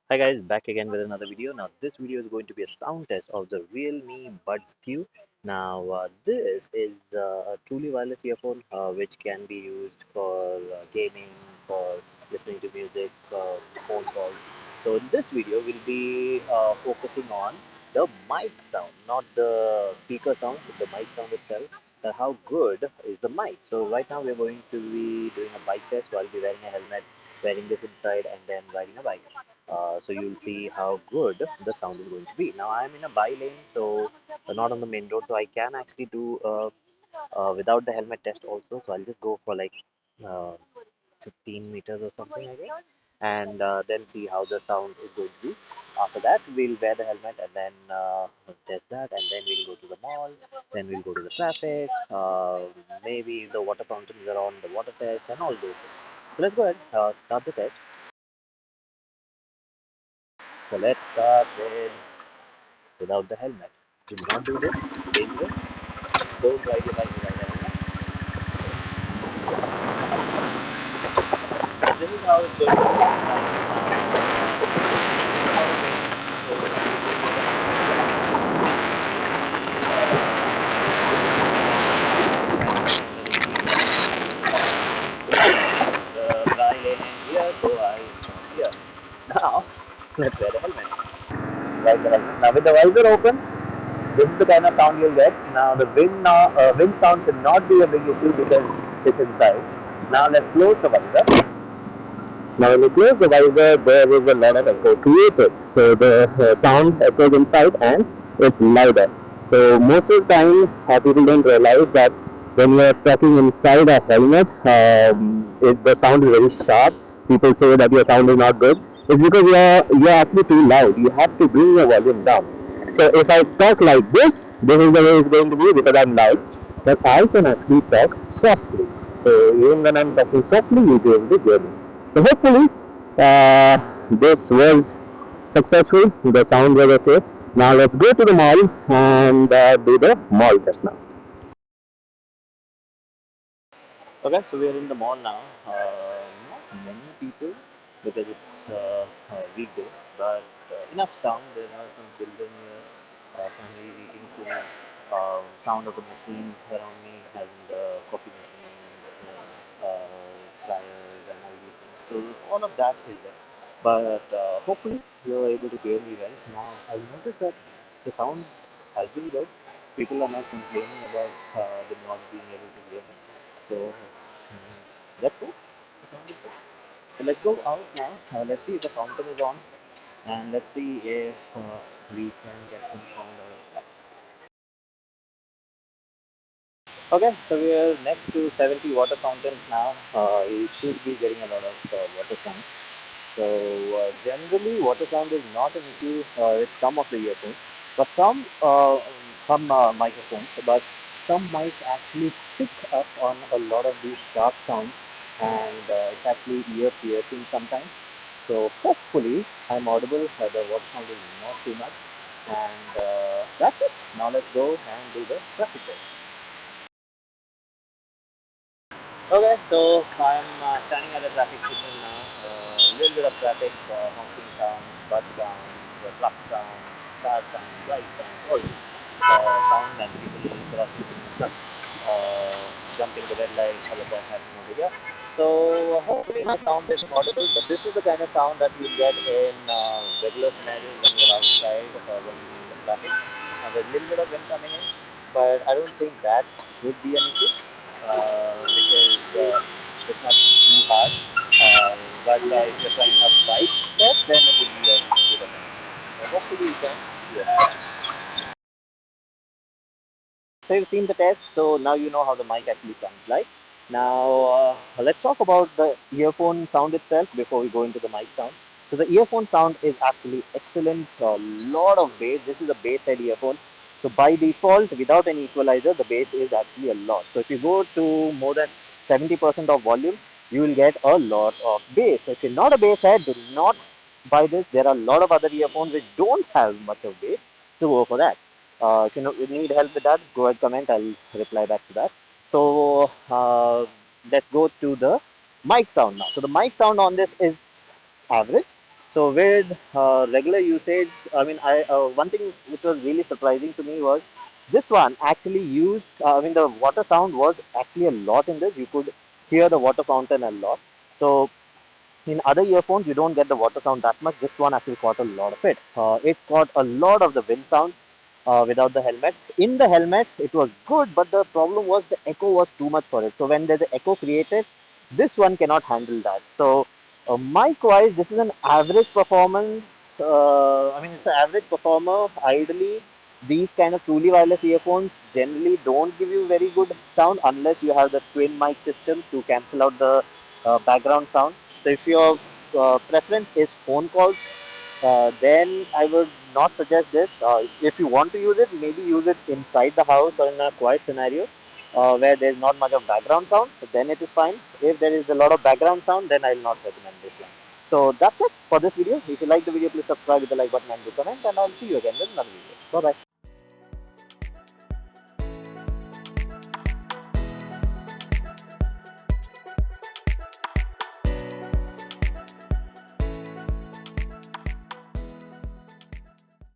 Hi guys, back again with another video. Now this video is going to be a sound test of the Realme Buds Q. Now this is a truly wireless earphone which can be used for gaming, for listening to music, phone calls. So in this video we'll be focusing on the mic sound, not the speaker sound, but the mic sound itself. How good is the mic? So right now we're going to be doing a bike test. So I'll be wearing a helmet, wearing this inside, and then riding a bike. So you'll see how good the sound is going to be. Now I'm in a by lane, so not on the main road, so I can actually do without the helmet test also. So I'll just go for like uh, 15 meters or something, I guess, and then see how the sound is going to be. After that, we'll wear the helmet and then test that, and then we'll go to the mall. Then we'll go to the traffic. Maybe the water fountains are on, the water test, and all those things. So let's go ahead, start the test. So let's start with without the helmet. Do not do this. Dangerous. Don't ride your bike without a helmet. This is how it's going to the dry lane in here, so I stop here. Now, let's wear the helmet. Wear the helmet. Now with the visor open, this is the kind of sound you'll get. Now the wind sound should not be a big issue because it's inside. Now let's close the visor. Now when you close the visor, there is a lot of echo created. So the sound echoes inside and it's louder. So most of the time, people don't realize that when you are talking inside a helmet, the sound is very sharp. People say that your sound is not good. It's because you're actually too loud. You have to bring your volume down. So if I talk like this is the way it's going to be because I'm loud. But I can actually talk softly. So even when I'm talking softly, you'll be able to hear me. So hopefully this was successful. The sound was okay. Now let's go to the mall and do the mall test now. Okay, so we are in the mall now. Not many people because it's a weekday, but enough sound. There are some children here, family eating food, sound of the machines around me, having the coffee machines, fryers, and all these things. So all of that is there. But hopefully you're able to hear me well. Now I noticed that the sound has been good. People are not complaining about them not being able to hear me. So let's go. The sound is good. So let's go out now. Let's see if the fountain is on, and let's see if we can get some sound out of that. Okay, so we are next to 70 water fountains now. You should be getting a lot of water sound. So generally, water sound is not an issue with some of the earphones, but some microphones. But some mics actually pick up on a lot of these sharp sounds, and it's actually ear piercing sometimes. So hopefully, I'm audible. The water sound is not too much, and that's it. Now let's go and do the traffic test. Okay, so I'm standing at the traffic signal now. A little bit of traffic, honking sound, bus sound, the truck sound, car sound, bike sound, all this sound and people crossing the truck, jumping the red light, all of that happening over here. So hopefully my sound is audible, but this is the kind of sound that you get in regular scenarios when you're outside when you're in the traffic. There's a little bit of wind coming in, but I don't think that should be an issue because it's not too hard. But if you're trying a bike test, then it would be a bit of a hopefully you can. Yeah. So you've seen the test, so now you know how the mic actually sounds like. Now let's talk about the earphone sound itself before we go into the mic sound. So the earphone sound is actually excellent. A lot of bass. This is a bass head earphone. So by default, without an equalizer, the bass is actually a lot. So if you go to more than 70% of volume, you will get a lot of bass. So if you're not a bass head, do not buy this. There are a lot of other earphones which don't have much of bass. So go for that. If you need help with that, go ahead, comment. I'll reply back to that. So let's go to the mic sound now. So the mic sound on this is average. So with regular usage, I mean, I one thing which was really surprising to me was this one actually used. I mean, the water sound was actually a lot in this. You could hear the water fountain a lot. So in other earphones, you don't get the water sound that much. This one actually caught a lot of it. It caught a lot of the wind sound without the helmet. In the helmet, it was good, but the problem was the echo was too much for it. So when there's an echo created, this one cannot handle that. So mic-wise, this is an average performance. I mean, it's an average performer. Ideally, these kind of truly wireless earphones generally don't give you very good sound unless you have the twin mic system to cancel out the background sound. So if your preference is phone calls, then I would not suggest this. If you want to use it, maybe use it inside the house or in a quiet scenario where there's not much of background sound. Then it is fine. If there is a lot of background sound, then I will not recommend this one. So that's it for this video. If you like the video, please subscribe with the like button and do comment, and I'll see you again with another video. Bye bye.